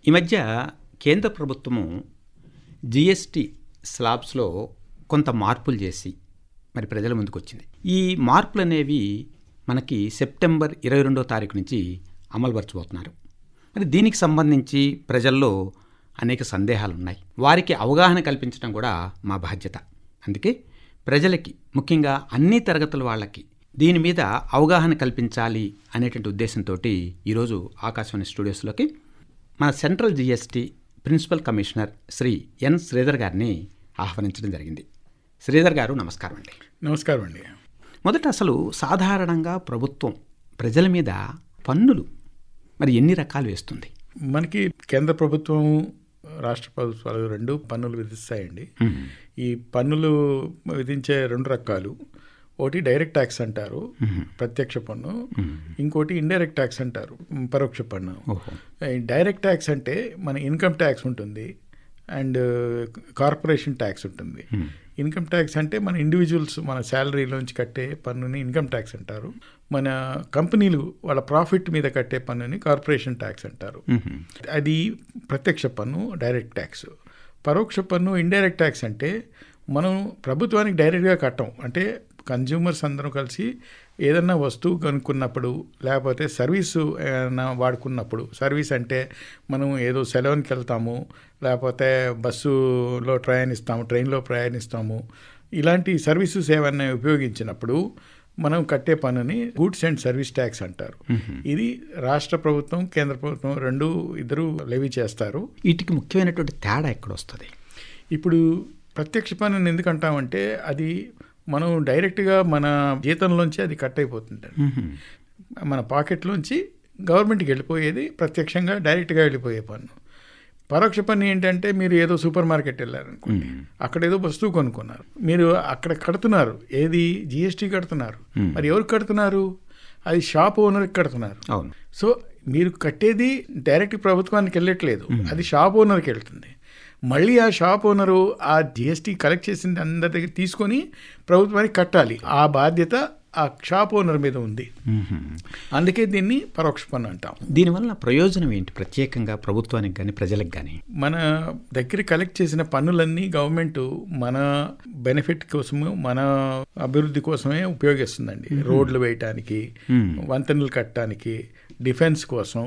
ఈ మధ్య కేంద్ర ప్రభుత్వము జిఎస్టీ స్లాబ్స్లో కొంత మార్పులు చేసి మరి ప్రజల ముందుకు వచ్చింది. ఈ మార్పులు అనేవి మనకి సెప్టెంబర్ 22వ తారీఖు నుంచి అమలుపరచబోతున్నారు. మరి దీనికి సంబంధించి ప్రజల్లో అనేక సందేహాలు ఉన్నాయి. వారికి అవగాహన కల్పించడం కూడా మా బాధ్యత. అందుకే ప్రజలకి, ముఖ్యంగా అన్ని తరగతుల వాళ్ళకి దీని మీద అవగాహన కల్పించాలి అనేటువంటి ఉద్దేశంతో ఈరోజు ఆకాశవాణి స్టూడియోస్లోకి మన central GST principal commissioner Shri N Sridhar గారిని ఆహ్వానించడం జరిగింది. శ్రీధర్ గారు, నమస్కారం అండి. నమస్కారం అండి. మొదట అసలు సాధారణంగా ప్రభుత్వం ప్రజల మీద పన్నులు మరి ఎన్ని రకాలు వేస్తుంది? మనకి కేంద్ర ప్రభుత్వం, రాష్ట్ర ప్రభుత్వాలు రెండు పన్నులు విధిస్తాయండి. ఈ పన్నులు విధించే రెండు రకాలు. ఒకటి డైరెక్ట్ ట్యాక్స్ అంటారు, ప్రత్యక్ష పన్ను. ఇంకోటి ఇండైరెక్ట్ ట్యాక్స్ అంటారు, పరోక్ష పన్ను. డైరెక్ట్ ట్యాక్స్ అంటే మన ఇన్కమ్ ట్యాక్స్ ఉంటుంది అండ్ కార్పొరేషన్ ట్యాక్స్ ఉంటుంది. ఇన్కమ్ ట్యాక్స్ అంటే మన ఇండివిజువల్స్ మన శాలరీలోంచి కట్టే పన్నుని ఇన్కమ్ ట్యాక్స్ అంటారు. మన కంపెనీలు వాళ్ళ ప్రాఫిట్ మీద కట్టే పన్నుని కార్పొరేషన్ ట్యాక్స్ అంటారు. అది ప్రత్యక్ష పన్ను, డైరెక్ట్ ట్యాక్స్. పరోక్ష పన్ను, ఇండైరెక్ట్ ట్యాక్స్ అంటే మనం ప్రభుత్వానికి డైరెక్ట్గా కట్టం. అంటే కన్జ్యూమర్స్ అందరం కలిసి ఏదన్నా వస్తువు కొనుక్కున్నప్పుడు, లేకపోతే సర్వీసు ఏదైనా వాడుకున్నప్పుడు, సర్వీస్ అంటే మనం ఏదో సెలవునికి వెళ్తాము, లేకపోతే బస్సులో ప్రయాణిస్తాము, ట్రైన్లో ప్రయాణిస్తాము, ఇలాంటి సర్వీసెస్ ఏమైనా ఉపయోగించినప్పుడు మనం కట్టే పన్నుని గూడ్స్ అండ్ సర్వీస్ ట్యాక్స్ అంటారు. ఇది రాష్ట్ర ప్రభుత్వం, కేంద్ర ప్రభుత్వం ఇద్దరు లెవీ చేస్తారు. వీటికి ముఖ్యమైనటువంటి తేడా ఎక్కడ వస్తుంది? ఇప్పుడు ప్రత్యక్ష పన్నుని ఎందుకంటామంటే అది మనం డైరెక్ట్గా మన జీతంలోంచి అది కట్ అయిపోతుంది. మన పాకెట్లోంచి గవర్నమెంట్కి వెళ్ళిపోయేది ప్రత్యక్షంగా డైరెక్ట్గా వెళ్ళిపోయే పన్ను. పరోక్ష పన్ను ఏంటంటే మీరు ఏదో సూపర్ మార్కెట్ వెళ్ళారనుకోండి, అక్కడ ఏదో వస్తువు కొనుక్కున్నారు, మీరు అక్కడ కడుతున్నారు, ఏది జిఎస్టీ కడుతున్నారు. మరి ఎవరికి కడుతున్నారు? అది షాప్ ఓనర్కి కడుతున్నారు. అవును. సో మీరు కట్టేది డైరెక్ట్ ప్రభుత్వానికి వెళ్ళట్లేదు, అది షాప్ ఓనర్కి వెళ్తుంది. మళ్ళీ ఆ షాప్ ఓనరు ఆ జిఎస్టీ కలెక్ట్ చేసింది అందరి దగ్గర తీసుకొని ప్రభుత్వానికి కట్టాలి. ఆ బాధ్యత ఆ షాప్ ఓనర్ మీద ఉంది. అందుకే దీన్ని పరోక్ష పన్ను అంటాం. దీనివల్ల ప్రయోజనం ఏంటి ప్రత్యేకంగా ప్రభుత్వానికి కానీ ప్రజలకు కానీ? మన దగ్గర కలెక్ట్ చేసిన పన్నులన్నీ గవర్నమెంట్ మన బెనిఫిట్ కోసము, మన అభివృద్ధి కోసమే ఉపయోగిస్తుందండి. రోడ్లు వేయటానికి, వంతెనలు కట్టడానికి, డిఫెన్స్ కోసం,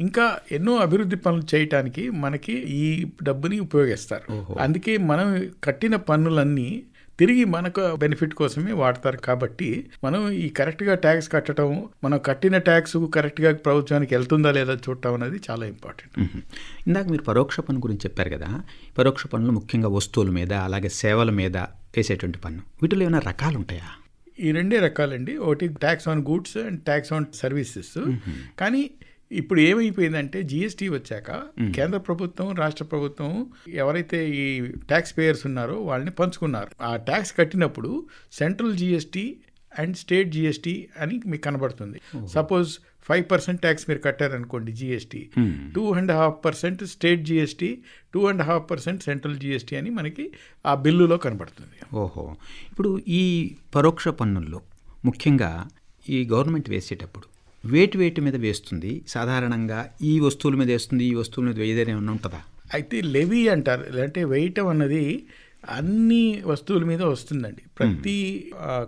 ఇంకా ఎన్నో అభివృద్ధి పనులు చేయటానికి మనకి ఈ డబ్బుని ఉపయోగిస్తారు. అందుకే మనం కట్టిన పన్నులన్నీ తిరిగి మనకు బెనిఫిట్ కోసమే వాడతారు. కాబట్టి మనం ఈ కరెక్ట్గా ట్యాక్స్ కట్టడం, మనం కట్టిన ట్యాక్స్ కరెక్ట్గా ప్రభుత్వానికి వెళ్తుందా లేదా చూడటం అనేది చాలా ఇంపార్టెంట్. ఇందాక మీరు పరోక్ష పన్ను గురించి చెప్పారు కదా. పరోక్ష పన్నులు ముఖ్యంగా వస్తువుల మీద, అలాగే సేవల మీద వేసేటువంటి పన్ను. వీటిలో ఏమైనా రకాలు ఉంటాయా? ఈ రెండే రకాలండి. ఒకటి tax on goods and tax on services. కానీ ఇప్పుడు ఏమైపోయిందంటే జిఎస్టీ వచ్చాక కేంద్ర ప్రభుత్వం, రాష్ట్ర ప్రభుత్వం ఎవరైతే ఈ ట్యాక్స్ పేయర్స్ ఉన్నారో వాళ్ళని పంచుకున్నారు. ఆ ట్యాక్స్ కట్టినప్పుడు central GST and state GST అని మీకు కనబడుతుంది. సపోజ్ 5% ట్యాక్స్ మీరు కట్టారనుకోండి GST, 2.5% state GST, 2.5% central GST అని మనకి ఆ బిల్లులో కనబడుతుంది. ఓహో. ఇప్పుడు ఈ పరోక్ష పన్నుల్లో ముఖ్యంగా ఈ గవర్నమెంట్ వేసేటప్పుడు వేటి మీద వేస్తుంది? సాధారణంగా ఈ వస్తువుల మీద వేస్తుంది, ఈ వస్తువుల మీద వేయదని ఏమన్నా ఉంటుందా? అయితే లెవీ అంటారు, అంటే వేయటం అన్నది అన్ని వస్తువుల మీద వస్తుందండి. ప్రతి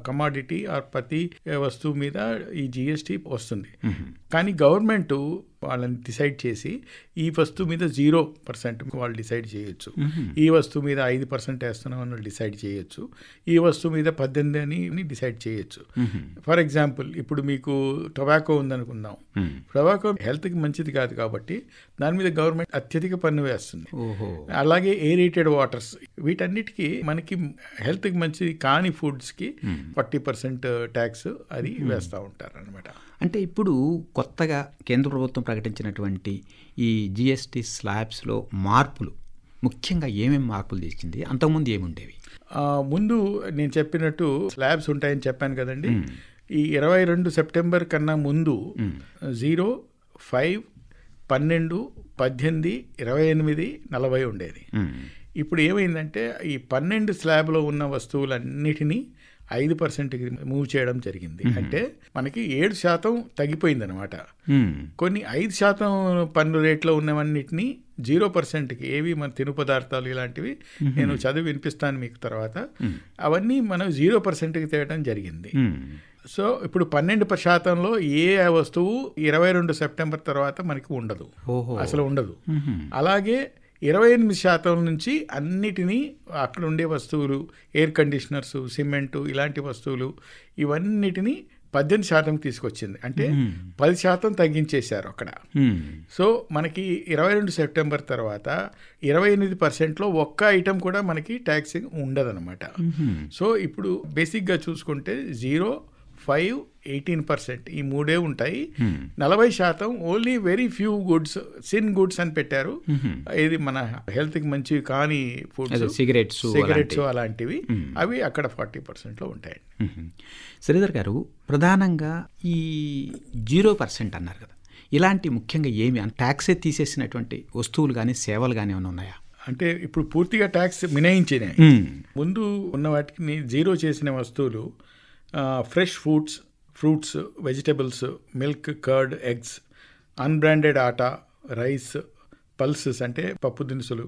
కమాడిటీ ఆర్ ప్రతి వస్తువు మీద ఈ జిఎస్టీ వస్తుంది. కానీ గవర్నమెంట్ వాళ్ళని డిసైడ్ చేసి ఈ వస్తువు మీద 0% వాళ్ళు డిసైడ్ చేయొచ్చు, ఈ వస్తువు మీద 5% వేస్తున్నాం అని డిసైడ్ చేయొచ్చు, ఈ వస్తువు మీద 18 అని డిసైడ్ చేయొచ్చు. ఫర్ ఎగ్జాంపుల్, ఇప్పుడు మీకు టొబాకో ఉందనుకుందాం. టొబాకో హెల్త్కి మంచిది కాదు కాబట్టి దాని మీద గవర్నమెంట్ అత్యధిక పన్ను వేస్తుంది. అలాగే ఎయిరేటెడ్ వాటర్స్, వీటన్నిటికీ మనకి హెల్త్కి మంచిది కాని ఫుడ్స్కి 40% ట్యాక్స్ అది వేస్తూ ఉంటారు అనమాట. అంటే ఇప్పుడు కొత్తగా కేంద్ర ప్రభుత్వం ప్రకటించినటువంటి ఈ జిఎస్టీ స్లాబ్స్లో మార్పులు ముఖ్యంగా ఏమేమి మార్పులు తెచ్చింది? అంతకుముందు ఏముండేవి? ముందు నేను చెప్పినట్టు స్లాబ్స్ ఉంటాయని చెప్పాను కదండి. ఈ 22 సెప్టెంబర్ కన్నా ముందు 0, 5, 12, 18, 28, 40 ఉండేది. ఇప్పుడు ఏమైందంటే ఈ 12 స్లాబ్లో ఉన్న వస్తువులన్నిటినీ 5%కి మూవ్ చేయడం జరిగింది. అంటే మనకి 7% తగ్గిపోయింది అనమాట. కొన్ని 5% పన్ను రేట్లో ఉన్నవన్నిటినీ 0%కి, ఏవి మన తిను పదార్థాలు ఇలాంటివి నేను చదివి వినిపిస్తాను మీకు తర్వాత, అవన్నీ మనం 0%కి తేయడం జరిగింది. సో ఇప్పుడు 12%లో ఏ వస్తువు 22 సెప్టెంబర్ తర్వాత మనకి ఉండదు, అసలు ఉండదు. అలాగే 28% నుంచి అన్నిటినీ అక్కడ ఉండే వస్తువులు, ఎయిర్ కండిషనర్స్, సిమెంటు ఇలాంటి వస్తువులు ఇవన్నిటినీ 18% తీసుకొచ్చింది. అంటే 10% తగ్గించేశారు అక్కడ. సో మనకి 22 సెప్టెంబర్ తర్వాత 28%లో ఒక్క ఐటెం కూడా మనకి ట్యాక్స్ ఉండదన్నమాట. సో ఇప్పుడు బేసిక్గా చూసుకుంటే 0, 5, 18% ఈ మూడే ఉంటాయి. 40% only very few goods, sin goods అని పెట్టారు. ఇది మన హెల్త్కి మంచివి కానీ ఫుడ్స్, సిగరెట్స్ అలాంటివి, అవి అక్కడ 40%లో ఉంటాయి. శ్రీధర్ గారు, ప్రధానంగా ఈ 0% అన్నారు కదా, ఇలాంటి ముఖ్యంగా ఏమి ట్యాక్సే తీసేసినటువంటి వస్తువులు కానీ సేవలు కానీ ఏమైనా ఉన్నాయా? అంటే ఇప్పుడు పూర్తిగా ట్యాక్స్ మినహాయించినాయి. ముందు ఉన్న వాటిని 0 చేసిన వస్తువులు fresh fruits, vegetables, milk, curd, eggs, unbranded atta, rice, pulses అంటే పప్పు దినుసులు,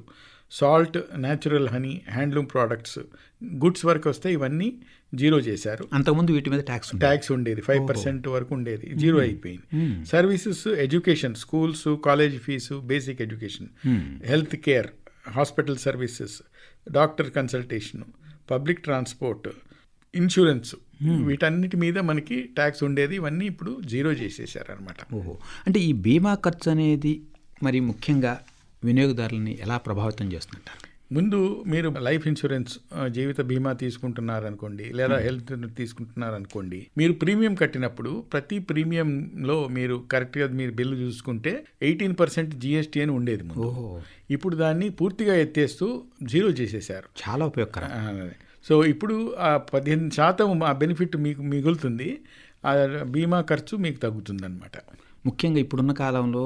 salt, natural honey, handloom products, goods వరకు వస్తే ఇవన్నీ 0 చేశారు. అంతకుముందు వీటి మీద ట్యాక్స్ ఉండేది, 5% వరకు ఉండేది, 0 అయిపోయింది. Services, education, schools, college fees, basic education, health care, hospital services, doctor consultation, public transport, insurance, వీటన్నిటి మీద మనకి ట్యాక్స్ ఉండేది, ఇవన్నీ ఇప్పుడు 0 చేసేసారు అనమాట. అంటే ఈ బీమా ఖర్చు అనేది మరి ముఖ్యంగా వినియోగదారులని ఎలా ప్రభావితం చేస్తుంటారు? ముందు మీరు లైఫ్ ఇన్సూరెన్స్, జీవిత బీమా తీసుకుంటున్నారనుకోండి, లేదా హెల్త్ తీసుకుంటున్నారనుకోండి, మీరు ప్రీమియం కట్టినప్పుడు ప్రతి ప్రీమియంలో మీరు కరెక్ట్గా మీరు బిల్లు చూసుకుంటే 18% GST అని ఉండేది ముందు. ఇప్పుడు దాన్ని పూర్తిగా ఎత్తేస్తూ 0 చేసేసారు. చాలా ఉపయోగకరం. సో ఇప్పుడు ఆ 15% ఆ బెనిఫిట్ మీకు మిగులుతుంది, ఆ బీమా ఖర్చు మీకు తగ్గుతుంది అనమాట. ముఖ్యంగా ఇప్పుడున్న కాలంలో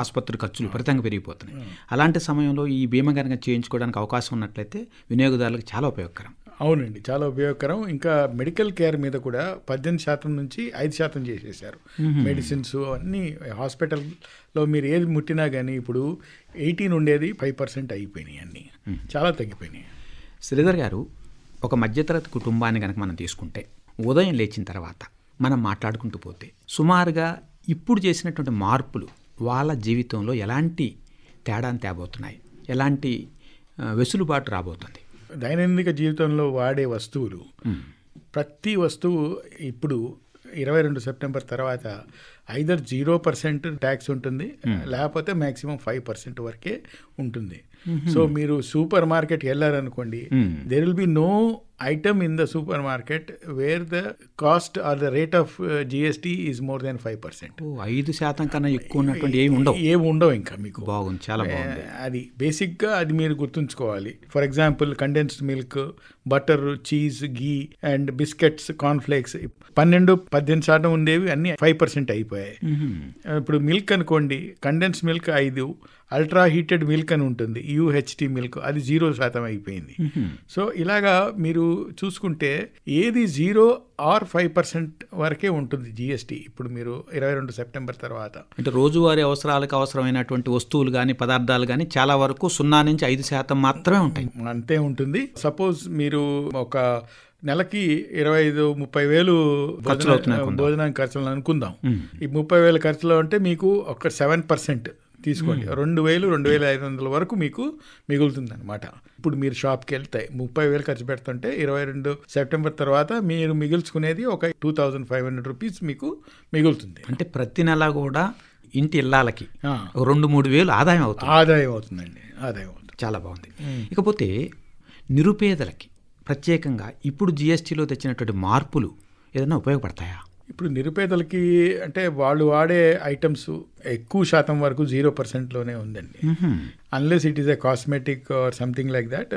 ఆసుపత్రి ఖర్చులు విపరీతంగా పెరిగిపోతున్నాయి. అలాంటి సమయంలో ఈ బీమా కనుక చేయించుకోవడానికి అవకాశం ఉన్నట్లయితే వినియోగదారులకు చాలా ఉపయోగకరం. అవునండి, చాలా ఉపయోగకరం. ఇంకా మెడికల్ కేర్ మీద కూడా 18% నుంచి 5% చేసేసారు. మెడిసిన్స్ అన్నీ హాస్పిటల్లో మీరు ఏది ముట్టినా కానీ ఇప్పుడు 18 ఉండేది 5% అయిపోయినాయి, అన్నీ చాలా తగ్గిపోయినాయి. శ్రీధర్ గారు, ఒక మధ్యతరగతి కుటుంబాన్ని కనుక మనం తీసుకుంటే ఉదయం లేచిన తర్వాత మనం మాట్లాడుకుంటూ పోతే సుమారుగా ఇప్పుడు చేసినటువంటి మార్పులు వాళ్ళ జీవితంలో ఎలాంటి తేడాను తేబోతున్నాయి, ఎలాంటి వెసులుబాటు రాబోతుంది? దైనందిక జీవితంలో వాడే వస్తువులు, ప్రతి వస్తువు ఇప్పుడు 22 సెప్టెంబర్ తర్వాత ఐదర్ 0% ట్యాక్స్ ఉంటుంది, లేకపోతే మ్యాక్సిమం 5% వరకే ఉంటుంది. సో మీరు సూపర్ మార్కెట్కి వెళ్ళారనుకోండి, there will be no item in the supermarket where the cost or the rate of GST is more than 5%. 5% కన్నా ఎక్కువ ఉన్నటువంటి ఏమి ఉండవు ఇంకా మీకు. బాగుంది, చాలా బాగుంది. అది బేసిక్గా అది మీరు గుర్తుంచుకోవాలి. For example condensed milk, butter, cheese, ghee and biscuits, cornflakes 12-18% ఉండేవి అన్ని 5% అయిపోయాయి. ఇప్పుడు మిల్క్ అనుకోండి, condense milk 5, ultra heated milk అని ఉంటుంది, UHT మిల్క్, అది 0% అయిపోయింది. సో ఇలాగా మీరు చూసుకుంటే ఏది 0 or 5% వరకే ఉంటుంది GST ఇప్పుడు మీరు 22 సెప్టెంబర్ తర్వాత. అంటే రోజువారీ అవసరాలకు అవసరమైనటువంటి వస్తువులు కానీ పదార్థాలు కానీ చాలా వరకు 0 నుంచి 5% మాత్రమే ఉంటాయి. అంతే ఉంటుంది. సపోజ్ మీరు ఒక నెలకి 25-30 వేలు భోజనానికి ఖర్చులు అనుకుందాం. ఈ 30,000 ఖర్చులు అంటే మీకు ఒక 7% తీసుకోండి, 2,000-2,500 వరకు మీకు మిగులుతుంది అనమాట. ఇప్పుడు మీరు షాప్కి వెళ్తే 30,000 ఖర్చు పెడుతుంటే 22 సెప్టెంబర్ తర్వాత మీరు మిగుల్చుకునేది ఒక 2,500 రూపీస్ మీకు మిగులుతుంది. అంటే ప్రతి నెల కూడా ఇంటి ఇళ్ళకి 2-3 వేలు ఆదాయం అవుతుందండి. ఆదాయం అవుతుంది. చాలా బాగుంది. ఇకపోతే నిరుపేదలకి ప్రత్యేకంగా ఇప్పుడు GSTలో తెచ్చినటువంటి మార్పులు ఏదైనా ఉపయోగపడతాయా? ఇప్పుడు నిరుపేదలకి అంటే వాళ్ళు వాడే ఐటమ్స్ ఎక్కువ శాతం వరకు 0%లోనే ఉందండి. Unless it is a cosmetic or something like that,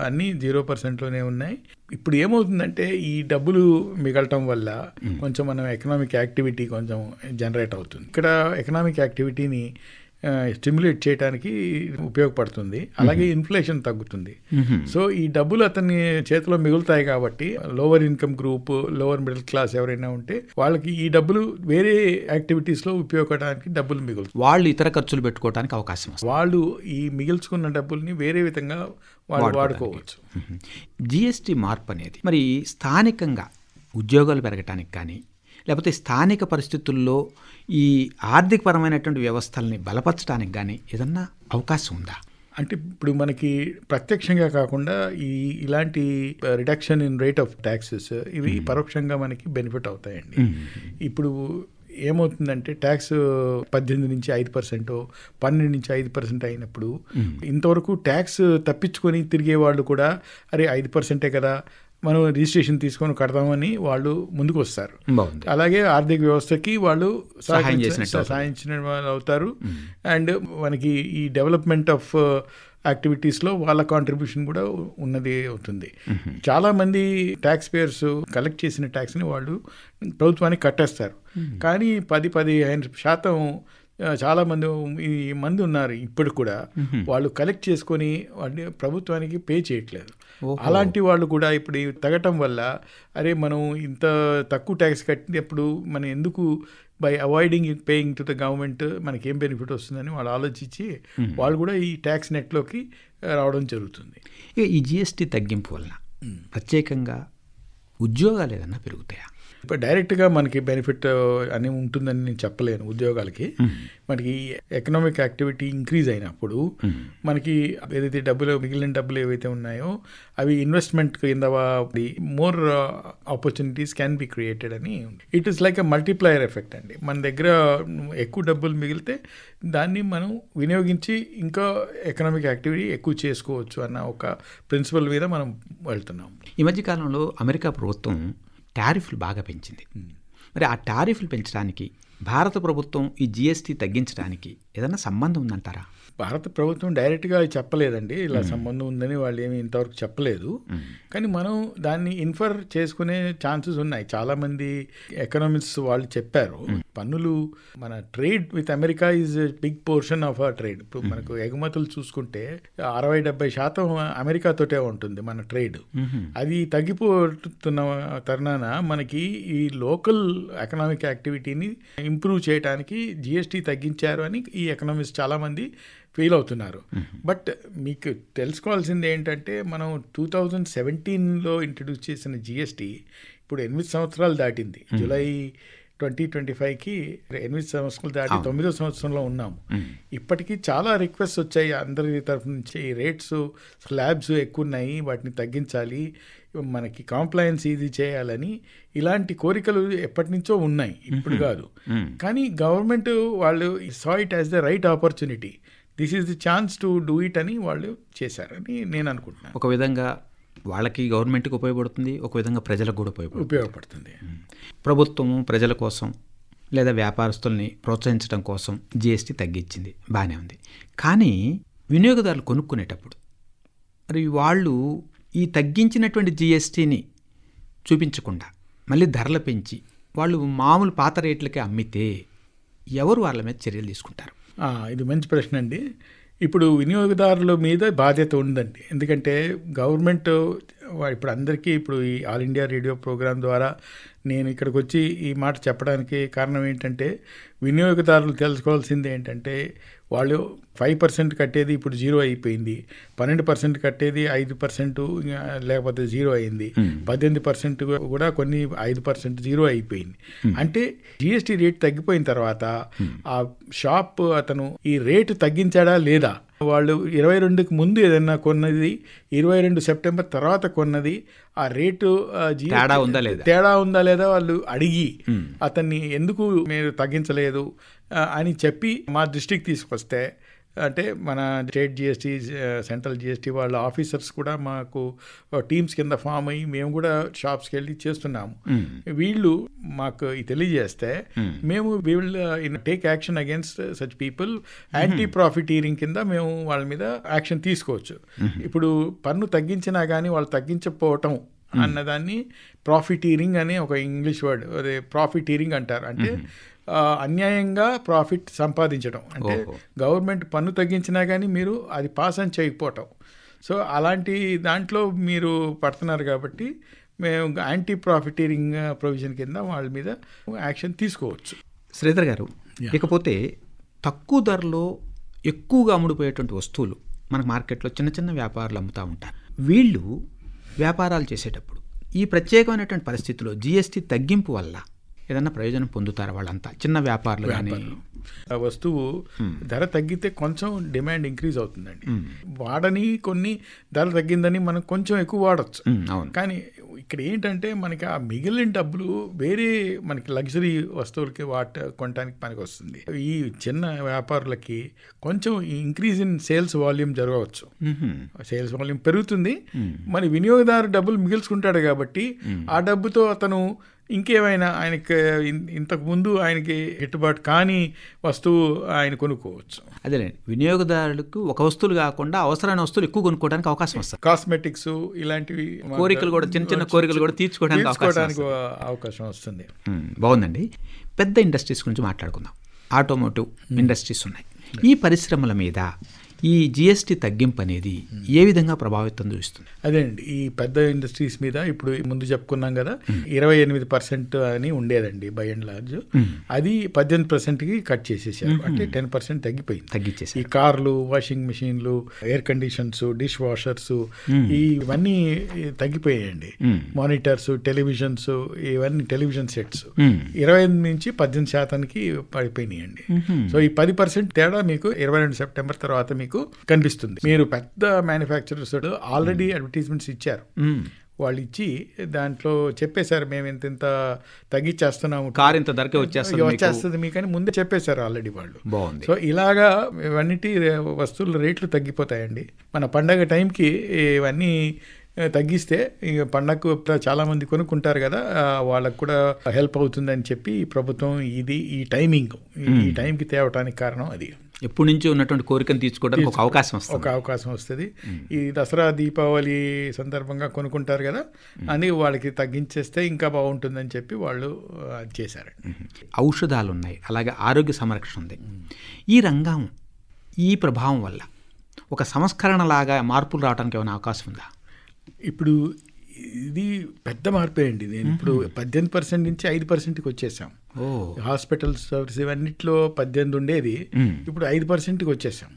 అన్నీ 0%లోనే ఉన్నాయి. ఇప్పుడు ఏమవుతుందంటే ఈ డబ్బులు మిగలటం వల్ల కొంచెం మనం ఎకనామిక్ యాక్టివిటీ కొంచెం జనరేట్ అవుతుంది. ఇక్కడ ఎకనామిక్ యాక్టివిటీని స్టిమ్యులేట్ చేయడానికి ఉపయోగపడుతుంది. అలాగే ఇన్ఫ్లేషన్ తగ్గుతుంది. సో ఈ డబ్బులు అతని చేతిలో మిగులుతాయి కాబట్టి lower income group, lower middle class ఎవరైనా ఉంటే వాళ్ళకి ఈ డబ్బులు వేరే యాక్టివిటీస్లో ఉపయోగపడడానికి డబ్బులు మిగులుతాయి. వాళ్ళు ఇతర ఖర్చులు పెట్టుకోవడానికి అవకాశం వస్తుంది. వాళ్ళు ఈ మిగిల్చుకున్న డబ్బుల్ని వేరే విధంగా వాళ్ళు వాడుకోవచ్చు. జిఎస్టీ మార్పు అనేది మరి స్థానికంగా ఉద్యోగాలు పెరగటానికి కానీ లేకపోతే స్థానిక పరిస్థితుల్లో ఈ ఆర్థికపరమైనటువంటి వ్యవస్థల్ని బలపరచడానికి కానీ ఏదన్నా అవకాశం ఉందా? అంటే ఇప్పుడు మనకి ప్రత్యక్షంగా కాకుండా ఇలాంటి reduction in rate of taxes ఇవి పరోక్షంగా మనకి బెనిఫిట్ అవుతాయండి. ఇప్పుడు ఏమవుతుందంటే ట్యాక్స్ 18 నుంచి 5%, 12 నుంచి 5% అయినప్పుడు ఇంతవరకు ట్యాక్స్ తప్పించుకొని తిరిగే వాళ్ళు కూడా అరే 5%ఏ కదా మనం రిజిస్ట్రేషన్ తీసుకొని కడదామని వాళ్ళు ముందుకు వస్తారు. అలాగే ఆర్థిక వ్యవస్థకి వాళ్ళు సహాయించిన వాళ్ళు అవుతారు. అండ్ మనకి ఈ డెవలప్మెంట్ ఆఫ్ యాక్టివిటీస్లో వాళ్ళ కాంట్రిబ్యూషన్ కూడా ఉన్నది అవుతుంది. చాలామంది ట్యాక్స్ పేయర్స్ కలెక్ట్ చేసిన ట్యాక్స్ని వాళ్ళు ప్రభుత్వానికి కట్టేస్తారు. కానీ 10-15% చాలా మంది ఉన్నారు ఇప్పుడు కూడా వాళ్ళు కలెక్ట్ చేసుకొని వాటిని ప్రభుత్వానికి పే చేయట్లేదు. అలాంటి వాళ్ళు కూడా ఇప్పుడు తగ్గటం వల్ల అరే మనం ఇంత తక్కువ ట్యాక్స్ కట్టినప్పుడు మనం ఎందుకు by avoiding paying to the government మనకేం బెనిఫిట్ వస్తుందని వాళ్ళు ఆలోచించి వాళ్ళు కూడా ఈ ట్యాక్స్ నెట్లోకి రావడం జరుగుతుంది. ఈ జిఎస్టీ తగ్గింపు వలన ప్రత్యేకంగా ఉద్యోగాలు ఏదన్నా పెరుగుతాయా? ఇప్పుడు డైరెక్ట్గా మనకి బెనిఫిట్ అని ఉంటుందని నేను చెప్పలేను. ఉద్యోగాలకి మనకి ఎకనామిక్ యాక్టివిటీ ఇంక్రీజ్ అయినప్పుడు మనకి ఏదైతే మిగిలిన డబ్బులు ఏవైతే ఉన్నాయో అవి ఇన్వెస్ట్మెంట్ కింద more opportunities can be created అని. It is like a multiplier effect అండి. మన దగ్గర ఎక్కువ డబ్బులు మిగిలితే దాన్ని మనం వినియోగించి ఇంకా ఎకనామిక్ యాక్టివిటీ ఎక్కువ చేసుకోవచ్చు అన్న ఒక ప్రిన్సిపల్ మీద మనం వెళ్తున్నాం. ఈ మధ్యకాలంలో అమెరికా ప్రభుత్వం టారిఫ్లు బాగా పెంచింది. మరి ఆ టారిఫ్లు పెంచడానికి భారత ప్రభుత్వం ఈ జిఎస్టీ తగ్గించడానికి ఏదైనా సంబంధం ఉందంటారా? భారత ప్రభుత్వం డైరెక్ట్గా చెప్పలేదండి ఇలా సంబంధం ఉందని వాళ్ళు ఏమి ఇంతవరకు చెప్పలేదు. కానీ మనం దాన్ని ఇన్ఫర్ చేసుకునే ఛాన్సెస్ ఉన్నాయి. చాలామంది ఎకనామిక్స్ వాళ్ళు చెప్పారు పన్నులు మన trade with America is big portion of our trade. ఇప్పుడు మనకు ఎగుమతులు చూసుకుంటే 60-70% అమెరికాతోటే ఉంటుంది మన ట్రేడ్. అది తగ్గిపోతున్న తరుణాన మనకి ఈ లోకల్ ఎకనామిక్ యాక్టివిటీని ఇంప్రూవ్ చేయడానికి జిఎస్టీ తగ్గించారు అని ఈ ఎకనామిక్స్ చాలామంది ఫెయిల్ అవుతున్నారు. బట్ మీకు తెలుసుకోవాల్సింది ఏంటంటే మనం 2017లో ఇంట్రడ్యూస్ చేసిన జిఎస్టీ ఇప్పుడు 8 సంవత్సరాలు దాటింది. జూలై 2025కి 8 సంవత్సరాలు దాటి 9వ సంవత్సరంలో ఉన్నాము. ఇప్పటికీ చాలా రిక్వెస్ట్ వచ్చాయి అందరి తరఫు నుంచి. రేట్స్ స్లాబ్స్ ఎక్కువ ఉన్నాయి, వాటిని తగ్గించాలి, మనకి కాంప్లయన్స్ ఇది చేయాలని ఇలాంటి కోరికలు ఎప్పటి నుంచో ఉన్నాయి, ఇప్పుడు కాదు. కానీ గవర్నమెంట్ వాళ్ళు saw it as the right opportunity, this is the chance to do it అని వాళ్ళు చేశారని నేను అనుకుంటున్నాను. ఒక విధంగా వాళ్ళకి గవర్నమెంట్కి ఉపయోగపడుతుంది, ఒక విధంగా ప్రజలకు కూడా ఉపయోగపడుతుంది. ప్రభుత్వము ప్రజల కోసం లేదా వ్యాపారస్తుల్ని ప్రోత్సహించడం కోసం జిఎస్టీ తగ్గించింది, బాగానే ఉంది. కానీ వినియోగదారులు కొనుక్కునేటప్పుడు మరి వాళ్ళు ఈ తగ్గించినటువంటి జిఎస్టీని చూపించకుండా మళ్ళీ ధరలు పెంచి వాళ్ళు మామూలు పాత రేట్లకే అమ్మితే ఎవరు వాళ్ళ మీద చర్యలు తీసుకుంటారు? ఇది మంచి ప్రశ్న అండి. ఇప్పుడు వినియోగదారుల మీద బాధ్యత ఉందండి. ఎందుకంటే గవర్నమెంట్ ఇప్పుడు అందరికీ ఇప్పుడు ఈ ఆల్ ఇండియా రేడియో ప్రోగ్రాం ద్వారా నేను ఇక్కడికి వచ్చి ఈ మాట చెప్పడానికి కారణం ఏంటంటే వినియోగదారులు తెలుసుకోవాల్సింది ఏంటంటే వాళ్ళు 5% కట్టేది ఇప్పుడు 0 అయిపోయింది, 12% కట్టేది 5% లేకపోతే 0 అయింది, 18% కూడా కొన్ని 5% 0 అయిపోయింది. అంటే జిఎస్టీ రేట్ తగ్గిపోయిన తర్వాత ఆ షాప్ అతను ఈ రేటు తగ్గించాడా లేదా, వాళ్ళు 22కి ముందు ఏదైనా కొన్నది 22 సెప్టెంబర్ తర్వాత కొన్నది ఆ రేటు తేడా ఉందా లేదా వాళ్ళు అడిగి అతన్ని ఎందుకు మీరు తగ్గించలేదు అని చెప్పి మా దృష్టికి తీసుకొస్తే, అంటే మన స్టేట్ జిఎస్టీ, సెంట్రల్ జిఎస్టీ వాళ్ళ ఆఫీసర్స్ కూడా మాకు టీమ్స్ కింద ఫామ్ అయ్యి మేము కూడా షాప్స్కి వెళ్ళి చేస్తున్నాము. వీళ్ళు మాకు తెలియజేస్తే మేము we will take action against such people. Anti profiteering కింద మేము వాళ్ళ మీద యాక్షన్ తీసుకోవచ్చు. ఇప్పుడు పన్ను తగ్గించినా కానీ వాళ్ళు తగ్గించకపోవటం అన్నదాన్ని ప్రాఫిటీరింగ్ అనే ఒక ఇంగ్లీష్ వర్డ్, అదే ప్రాఫిటీరింగ్ అంటారు. అంటే అన్యాయంగా ప్రాఫిట్ సంపాదించడం, అంటే గవర్నమెంట్ పన్ను తగ్గించినా కానీ మీరు అది పాస్ అని చేయకపోవటం. సో అలాంటి దాంట్లో మీరు పడుతున్నారు కాబట్టి మేము యాంటీ ప్రాఫిటీరింగ్ ప్రొవిజన్ కింద వాళ్ళ మీద యాక్షన్ తీసుకోవచ్చు. శ్రీధర్ గారు, ఇకపోతే తక్కువ ధరలో ఎక్కువగా అమ్ముడుపోయేటువంటి వస్తువులు మనకు మార్కెట్లో చిన్న చిన్న వ్యాపారులు అమ్ముతూ ఉంటారు. వీళ్ళు వ్యాపారాలు చేసేటప్పుడు ఈ ప్రత్యేకమైనటువంటి పరిస్థితిలో జిఎస్టీ తగ్గింపు వల్ల ఏదన్నా ప్రయోజనం పొందుతారా వాళ్ళంతా, చిన్న వ్యాపారులు కానీ? ఆ వస్తువు ధర తగ్గితే కొంచెం డిమాండ్ ఇంక్రీజ్ అవుతుందండి. వాడని కొన్ని ధర తగ్గిందని మనం కొంచెం ఎక్కువ వాడచ్చు. కానీ ఇక్కడ ఏంటంటే మనకి ఆ మిగిలిన డబ్బులు వేరే మనకి లగ్జరీ వస్తువులకి కొనడానికి పనికి వస్తుంది. ఈ చిన్న వ్యాపారులకి కొంచెం ఇంక్రీజ్ ఇన్ సేల్స్ వాల్యూమ్ జరగవచ్చు. సేల్స్ వాల్యూమ్ పెరుగుతుంది, మరి వినియోగదారు డబ్బులు మిగిల్చుకుంటాడు కాబట్టి ఆ డబ్బుతో అతను ఇంకేమైనా ఆయనకి ఇంతకు ముందు ఆయనకి గిట్టుబాటు కాని వస్తువు ఆయన కొనుక్కోవచ్చు. అదేలేండి, వినియోగదారులకు ఒక వస్తువులు కాకుండా అవసరమైన వస్తువులు ఎక్కువ కొనుక్కోవడానికి అవకాశం వస్తుంది. కాస్మెటిక్స్ ఇలాంటివి కోరికలు కూడా, చిన్న చిన్న కోరికలు కూడా తీర్చుకోవడానికి అవకాశం వస్తుంది. బాగుందండి. పెద్ద ఇండస్ట్రీస్ గురించి మాట్లాడుకుందాం. ఆటోమోటివ్ ఇండస్ట్రీస్ ఉన్నాయి. ఈ పరిశ్రమల మీద ఈ జిఎస్టీ తగ్గింపు అనేది ఏ విధంగా ప్రభావితం చూస్తుంది? అదే అండి, ఈ పెద్ద ఇండస్ట్రీస్ మీద ఇప్పుడు ముందు చెప్పుకున్నాం కదా, 28% అని ఉండేదండి బై అండ్ లార్జ్. అది 18%కి కట్ చేసేసారు, అంటే 10% తగ్గిపోయింది. ఈ కార్లు, వాషింగ్ మిషన్లు, ఎయిర్ కండిషన్స్, డిష్ వాషర్స్ ఇవన్నీ తగ్గిపోయాయండి. మానిటర్స్, టెలివిజన్స్, ఇవన్నీ టెలివిజన్ సెట్స్ 25 నుంచి 18% పడిపోయినాయండి. సో ఈ 10% తేడా మీకు 22 సెప్టెంబర్ తర్వాత మీకు కనిపిస్తుంది. మీరు పెద్ద మ్యానుఫ్యాక్చరర్స్ ఆల్రెడీ అడ్వర్టైజ్మెంట్స్ ఇచ్చారు. వాళ్ళు ఇచ్చి దాంట్లో చెప్పేశారు, మేము ఇంత తగ్గించేస్తున్నాము, కార్ ఇంత ధరకే వచ్చేస్తుంది మీకు అని ముందే చెప్పేశారు ఆల్రెడీ వాళ్ళు. సో ఇలాగా ఇవన్నిటి వస్తువుల రేట్లు తగ్గిపోతాయండి. మన పండగ టైంకి ఇవన్నీ తగ్గిస్తే ఇక పండగకు చాలామంది కొనుక్కుంటారు కదా, వాళ్ళకు కూడా హెల్ప్ అవుతుందని చెప్పి ప్రభుత్వం ఈ టైంకి తేవటానికి కారణం అది. ఎప్పటి నుంచి ఉన్నటువంటి కోరికను తీర్చుకోవడానికి ఒక అవకాశం వస్తుంది. ఈ దసరా, దీపావళి సందర్భంగా కొనుక్కుంటారు కదా అని వాళ్ళకి తగ్గించేస్తే ఇంకా బాగుంటుందని చెప్పి వాళ్ళు అది చేశారండి. ఔషధాలు ఉన్నాయి, అలాగే ఆరోగ్య సంరక్షణ ఉంది. ఈ రంగం ఈ ప్రభావం వల్ల ఒక సంస్కరణ లాగా మార్పులు రావడానికి ఏమైనా అవకాశం ఉందా? ఇప్పుడు ఇది పెద్ద మార్పే అండి. నేను ఇప్పుడు 18% నుంచి 5%కి వచ్చేసాం. హాస్పిటల్ సర్వీస్ ఇవన్నిట్లో 18 ఉండేది, ఇప్పుడు 5%కి వచ్చేసాం.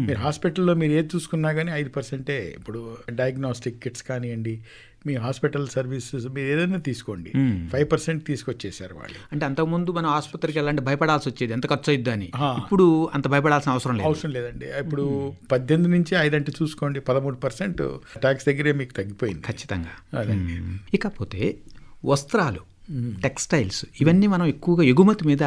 మీరు హాస్పిటల్లో మీరు ఏది చూసుకున్నా కానీ 5%. ఇప్పుడు డయాగ్నోస్టిక్ కిట్స్ కానివ్వండి, మీ హాస్పిటల్ సర్వీసెస్ మీరు ఏదైనా తీసుకోండి, 5% తీసుకొచ్చేసారు వాళ్ళు. అంటే అంతకుముందు మనం ఆసుపత్రికి వెళ్ళాలంటే భయపడాల్సి వచ్చేది, ఎంత ఖర్చు అయిద్దా అని. ఇప్పుడు అంత భయపడాల్సిన అవసరం లేదండి. ఇప్పుడు 18 నుంచి 5 అంటే చూసుకోండి, 13% ట్యాక్స్ దగ్గరే మీకు తగ్గిపోయింది ఖచ్చితంగా. ఇకపోతే వస్త్రాలు, టెక్స్టైల్స్ ఇవన్నీ మనం ఎక్కువగా ఎగుమతి మీద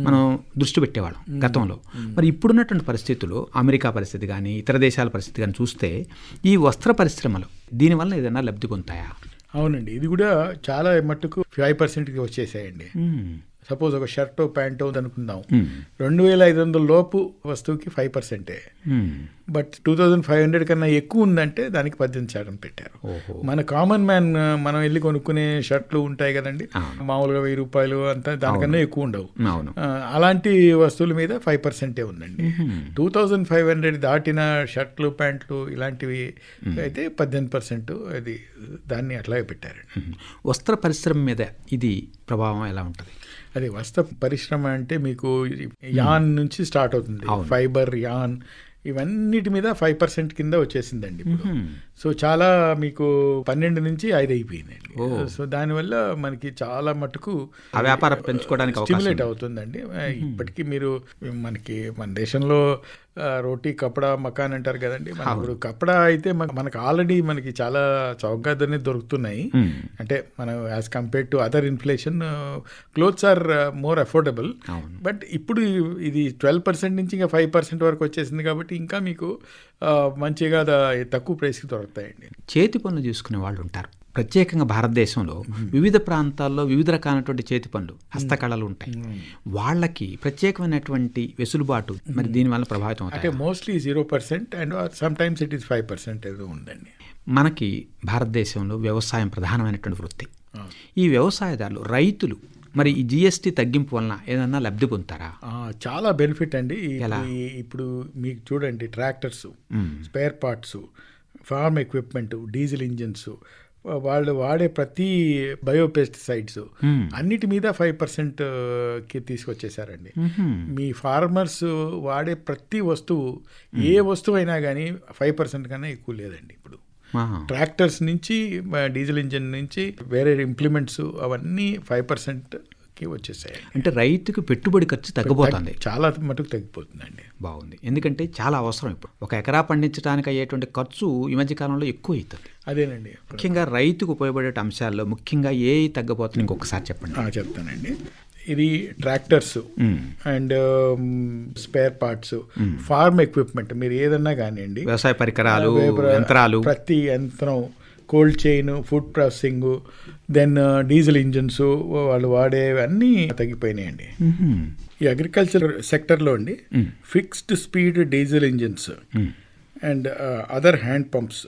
మనం దృష్టి పెట్టేవాళ్ళం గతంలో. మరి ఇప్పుడున్నటువంటి పరిస్థితుల్లో అమెరికా పరిస్థితి కానీ, ఇతర దేశాల పరిస్థితి కానీ చూస్తే ఈ వస్త్ర పరిశ్రమలు దీనివల్ల ఏదైనా లబ్ధి పొందుతాయా? అవునండి, ఇది కూడా చాలా మట్టుకు 5%కి వచ్చేసాయండి. సపోజ్ ఒక షర్టో ప్యాంటో అనుకుందాం, 2500 లోపు వస్తువుకి 5%. బట్ 2500 కన్నా ఎక్కువ ఉందంటే దానికి 18% పెట్టారు. మన కామన్ మ్యాన్ మనం వెళ్ళి కొనుక్కునే షర్ట్లు ఉంటాయి కదండి, మామూలుగా 1000 రూపాయలు అంతా, దానికన్నా ఎక్కువ ఉండవు. అలాంటి వస్తువుల మీద 5% ఉందండి. 2500 దాటిన షర్ట్లు, ప్యాంట్లు ఇలాంటివి అయితే 18% అది దాన్ని అట్లాగే పెట్టారు. వస్త్ర పరిశ్రమ మీద ఇది ప్రభావం ఎలా ఉంటుంది? అదే వస్త్ర పరిశ్రమ అంటే మీకు యాన్ నుంచి స్టార్ట్ అవుతుంది, ఫైబర్, యాన్ ఇవన్నిటి మీద 5% కింద వచ్చేసిందండి ఇప్పుడు. సో చాలా మీకు 12 నుంచి 5 అయిపోయిందండి. సో దానివల్ల మనకి చాలా మటుకు వ్యాపారం పెంచుకోవడానికి స్టిమ్యులేట్ అవుతుందండి. ఇప్పటికీ మీరు మనకి మన దేశంలో రోటీ, కపడా, మకాన్ అంటారు కదండి. ఇప్పుడు కపడా అయితే మనకు ఆల్రెడీ మనకి చాలా చౌకగా దొరుకుతున్నాయి. అంటే మనం as compared to other inflation clothes are more affordable. But ఇప్పుడు ఇది 12% నుంచి ఇంకా 5% వరకు వచ్చేసింది కాబట్టి ఇంకా మీకు మంచిగా తక్కువ ప్రైస్కి దొరుకుతాయండి. చేతి పనులు తీసుకునే వాళ్ళు ఉంటారు ప్రత్యేకంగా భారతదేశంలో. వివిధ ప్రాంతాల్లో వివిధ రకాలైనటువంటి చేతి పనులు, హస్తకళలు ఉంటాయి. వాళ్ళకి ప్రత్యేకమైనటువంటి వెసులుబాటు మరి దీనివల్ల ప్రభావితం అవుతాయి. అంటే mostly 0% and some times it is 5% ఏదో ఉందండి. మనకి భారతదేశంలో వ్యవసాయం ప్రధానమైనటువంటి వృత్తి. ఈ వ్యవసాయదారులు, రైతులు మరి ఈ జిఎస్టీ తగ్గింపు వలన ఏదన్నా లబ్ధి పొందుతారా? చాలా బెనిఫిట్ అండి. ఇప్పుడు మీకు చూడండి, tractors, spare parts, farm equipment, diesel engines, వాళ్ళు వాడే ప్రతి బయోపెస్టిసైడ్స్ అన్నిటి మీద 5%కి తీసుకొచ్చేసారండి. మీ ఫార్మర్స్ వాడే ప్రతి వస్తువు, ఏ వస్తువు అయినా కానీ 5% కన్నా ఎక్కువ లేదండి. ఇప్పుడు ట్రాక్టర్స్ నుంచి, డీజిల్ ఇంజిన్ నుంచి వేరే ఇంప్లిమెంట్స్ అవన్నీ 5%కి వచ్చేసాయి. అంటే రైతుకు పెట్టుబడి ఖర్చు తగ్గిపోతుంది, చాలా మటుకు తగ్గిపోతుందండి. బాగుంది. ఎందుకంటే చాలా అవసరం. ఇప్పుడు 1 ఎకరా పండించడానికి అయ్యేటువంటి ఖర్చు ఈ మధ్య కాలంలో ఎక్కువ అవుతుంది. అదేనండి. ముఖ్యంగా రైతుకు ఉపయోగపడే అంశాల్లో ముఖ్యంగా ఏ తగ్గిపోతుంది ఇంకొకసారి చెప్పండి. చెప్తానండి. ఇది tractors and spare parts, farm equipment, మీరు ఏదన్నా కానివ్వండి, వ్యవసాయ పరికరాలు, యంత్రాలు, ప్రతి యంత్రం, cold chain, food processing, then diesel engines వాళ్ళు వాడేవన్నీ తగ్గిపోయినాయండి. ఈ అగ్రికల్చర్ సెక్టర్లో అండి fixed speed diesel engines and other hand pumps,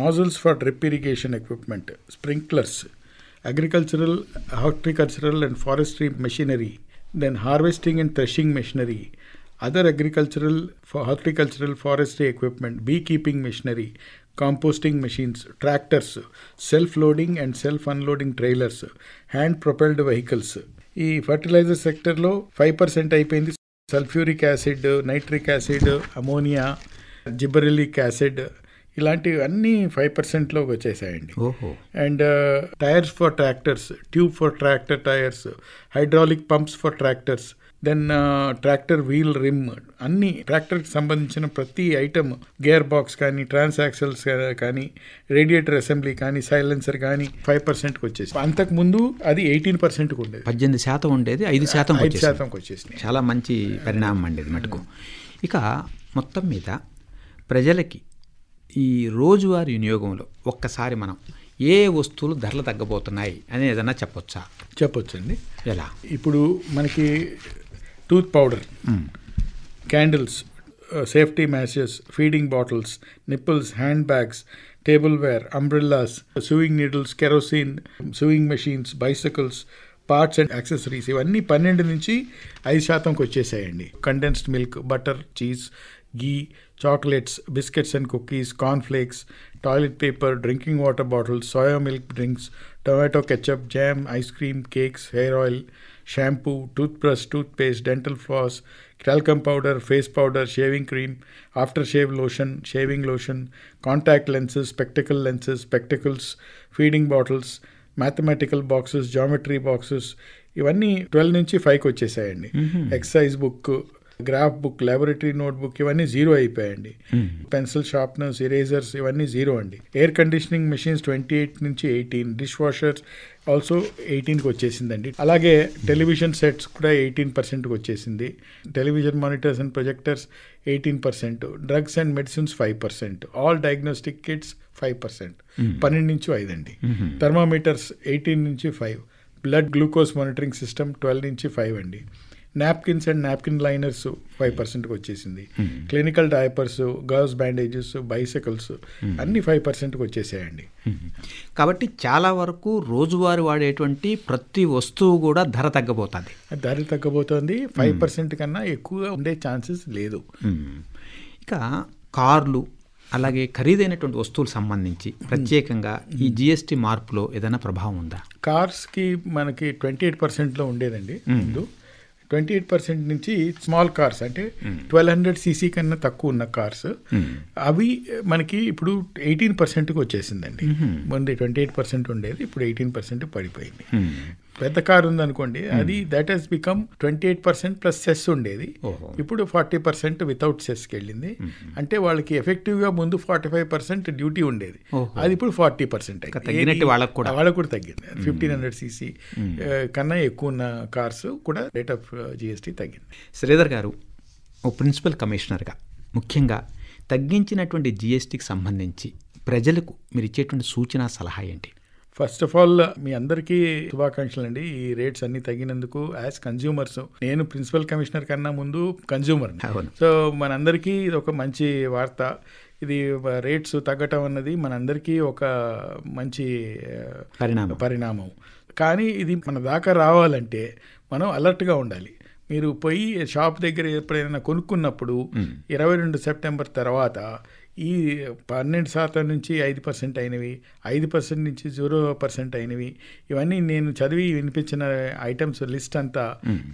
nozzles for drip irrigation equipment, sprinklers, agricultural, horticultural and forestry machinery, then harvesting and threshing machinery, other agricultural, horticultural, forestry equipment, beekeeping machinery, composting machines, tractors, self-loading and self-unloading trailers, hand-propelled vehicles. ఈ fertilizer సెక్టర్లో 5% అయిపోయింది. Sulphuric acid, nitric acid, ammonia, gibberellic acid, ఇలాంటివి అన్నీ 5%లోకి వచ్చేసాయండి. And tyres for tractors, tube for tractor tyres, hydraulic pumps for tractors, then tractor wheel rim, అన్ని ట్రాక్టర్కి సంబంధించిన ప్రతి ఐటమ్, గేర్ బాక్స్ కానీ, ట్రాన్సాక్సల్స్ కానీ, రేడియేటర్ అసెంబ్లీ కానీ, సైలెన్సర్ కానీ 5%కి వచ్చేసి, అంతకుముందు అది 18%కి ఉండేది. 18% ఉండేది, 5%కి వచ్చేసింది. చాలా మంచి పరిణామం అండి ఇది మటుకు. ఇక మొత్తం మీద ప్రజలకి ఈ రోజువారీ వినియోగంలో ఒక్కసారి మనం ఏ వస్తువులు ధరలు తగ్గబోతున్నాయి అని ఏదన్నా చెప్పొచ్చా? చెప్పొచ్చండి. ఎలా? ఇప్పుడు మనకి tooth powder, candles, safety matches, feeding bottles, nipples, hand bags, tableware, umbrellas, sewing needles, kerosene, sewing machines, bicycles, parts and accessories, ఇవన్నీ 12 నుంచి 5%కి వచ్చేసాయండి. Condensed milk, butter, cheese, ghee, chocolates, biscuits and cookies, cornflakes, toilet paper, drinking water bottles, soya milk drinks, tomato ketchup, jam, ice cream, cakes, hair oil, shampoo, toothbrush, toothpaste, dental floss, talcum powder, face powder, shaving cream, aftershave lotion, shaving lotion, contact lenses, spectacles, feeding bottles, mathematical boxes, geometry boxes, ఇవన్నీ 12 నుంచి 5కి వచ్చేసాయండి. Exercise book, graph book, laboratory notebook, ఇవన్నీ 0 అయిపోయాయండి. Pencil sharpeners, erasers, ఇవన్నీ 0 అండి. Air conditioning machines 28 నుంచి 18, dish washers also 18కి వచ్చేసిందండి. అలాగే టెలివిజన్ సెట్స్ కూడా 18%కి వచ్చేసింది. Television monitors and projectors 18%, drugs and medicines 5%, all diagnostic kits 5%, 12 నుంచి 5 అండి. థర్మామీటర్స్ 18 నుంచి 5, బ్లడ్ గ్లూకోజ్ మానిటరింగ్ సిస్టమ్ 12 నుంచి 5 అండి. నాప్కిన్స్ అండ్ నాప్కిన్ లైనర్స్ 5%కి వచ్చేసింది. Clinical diapers, girls bandages, bicycles అన్ని 5%కి వచ్చేసాయండి. కాబట్టి చాలా వరకు రోజువారీ వాడేటువంటి ప్రతి వస్తువు కూడా ధర తగ్గబోతుంది. 5% కన్నా ఎక్కువ ఉండే ఛాన్సెస్ లేదు. ఇక కార్లు, అలాగే ఖరీదైనటువంటి వస్తువులకు సంబంధించి ప్రత్యేకంగా ఈ జిఎస్టీ మార్పులో ఏదైనా ప్రభావం ఉందా? కార్స్కి మనకి 28%లో ఉండేదండి ముందు. 28% నుంచి స్మాల్ కార్స్, అంటే 1200 cc కన్నా తక్కువ ఉన్న కార్స్, అవి మనకి ఇప్పుడు 18%కి వచ్చేసిందండి. ముందు 28% ఉండేది, ఇప్పుడు 18% పడిపోయింది. పెద్ద కార్ ఉందనుకోండి, అది that has become 28% plus cess ఉండేది, ఇప్పుడు 40% వితౌట్ సెస్కి వెళ్ళింది. అంటే వాళ్ళకి ఎఫెక్టివ్గా ముందు 45% డ్యూటీ ఉండేది, అది ఇప్పుడు 40% తగ్గినట్టు వాళ్ళకు కూడా తగ్గింది. 1500 cc కన్నా ఎక్కువ ఉన్న కార్స్ కూడా రేట్ ఆఫ్ జిఎస్టీ తగ్గింది. శ్రీధర్ గారు, ఓ ప్రిన్సిపల్ కమిషనర్గా ముఖ్యంగా తగ్గించినటువంటి జిఎస్టీకి సంబంధించి ప్రజలకు మీరు ఇచ్చేటువంటి సూచన, సలహా ఏంటి? ఫస్ట్ ఆఫ్ ఆల్ మీ అందరికీ శుభాకాంక్షలు అండి. ఈ రేట్స్ అన్ని తగ్గినందుకు యాజ్ కన్జ్యూమర్స్, నేను ప్రిన్సిపల్ కమిషనర్ కన్నా ముందు కన్జ్యూమర్, సో మనందరికీ ఇది ఒక మంచి వార్త. ఇది రేట్స్ తగ్గటం అన్నది మనందరికీ ఒక మంచి పరిణామం. కానీ ఇది మన దాకా రావాలంటే మనం అలర్ట్గా ఉండాలి. మీరు పోయి షాప్ దగ్గర ఎప్పుడైనా కొనుక్కున్నప్పుడు 22 సెప్టెంబర్ తర్వాత ఈ 12% నుంచి 5% అయినవి, 5% నుంచి 0% అయినవి, ఇవన్నీ నేను చదివి వినిపించిన ఐటమ్స్ లిస్ట్ అంతా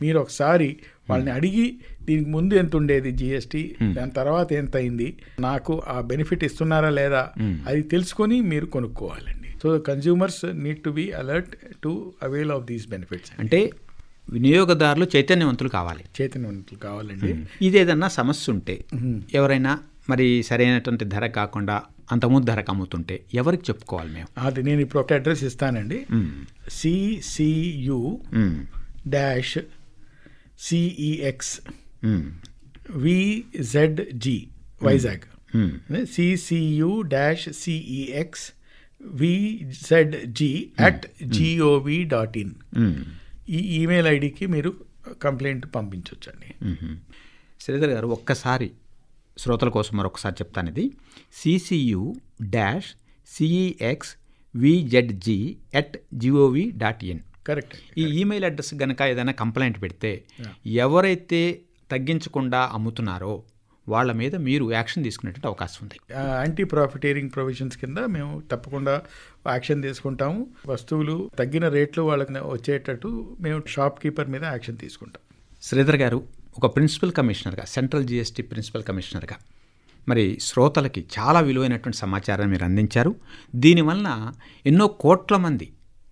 మీరు ఒకసారి వాళ్ళని అడిగి దీనికి ముందు ఎంత ఉండేది జిఎస్టీ, దాని తర్వాత ఎంత అయింది, నాకు ఆ బెనిఫిట్ ఇస్తున్నారా లేదా అది తెలుసుకొని మీరు కొనుక్కోవాలండి. So consumers need to be alert to avail of these benefits. అంటే వినియోగదారులు చైతన్యవంతులు కావాలండి. ఇదేదన్నా సమస్య ఉంటే ఎవరైనా మరి సరైనటువంటి ధర కాకుండా అంతకుముందు ధరకు అమ్ముతుంటే ఎవరికి చెప్పుకోవాలి మేము? అది నేను ఇప్పుడు ఒక అడ్రస్ ఇస్తానండి. CCU-CEX VZG Vizag. CCU-CEX VZG@gov.in ఈ ఈమెయిల్ ఐడికి మీరు కంప్లైంట్ పంపించవచ్చండి. శ్రీధర్ గారు, ఒక్కసారి శ్రోతల కోసం మరొకసారి చెప్తాను. ఇది CCU-CEX VZG@gov.in. కరెక్ట్. ఈ ఈమెయిల్ అడ్రస్ కనుక ఏదైనా కంప్లైంట్ పెడితే ఎవరైతే తగ్గించకుండా అమ్ముతున్నారో వాళ్ళ మీద మీరు యాక్షన్ తీసుకునేటువంటి అవకాశం ఉంది. యాంటీ ప్రాఫిటీరింగ్ ప్రొవిజన్స్ కింద మేము తప్పకుండా యాక్షన్ తీసుకుంటాము. వస్తువులు తగ్గిన రేట్లు వాళ్ళకి వచ్చేటట్టు మేము షాప్ కీపర్ మీద యాక్షన్ తీసుకుంటాం. శ్రీధర్ గారు, ఒక ప్రిన్సిపల్ కమిషనర్గా, సెంట్రల్ జిఎస్టీ ప్రిన్సిపల్ కమిషనర్గా మరి శ్రోతలకి చాలా విలువైనటువంటి సమాచారాన్ని మీరు అందించారు. దీనివలన ఎన్నో కోట్ల మంది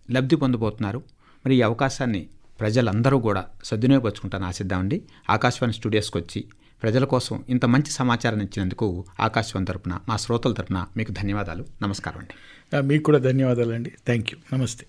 లబ్ధి పొందబోతున్నారు. మరి ఈ అవకాశాన్ని ప్రజలందరూ కూడా సద్వినియోగపరుచుకుంటారని ఆశిద్దామండి. ఆకాశవాణి స్టూడియోస్కి వచ్చి ప్రజల కోసం ఇంత మంచి సమాచారాన్ని ఇచ్చినందుకు ఆకాశవాణి తరపున, మా శ్రోతల తరపున మీకు ధన్యవాదాలు. నమస్కారం అండి. మీకు కూడా ధన్యవాదాలండి. Thank you. నమస్తే.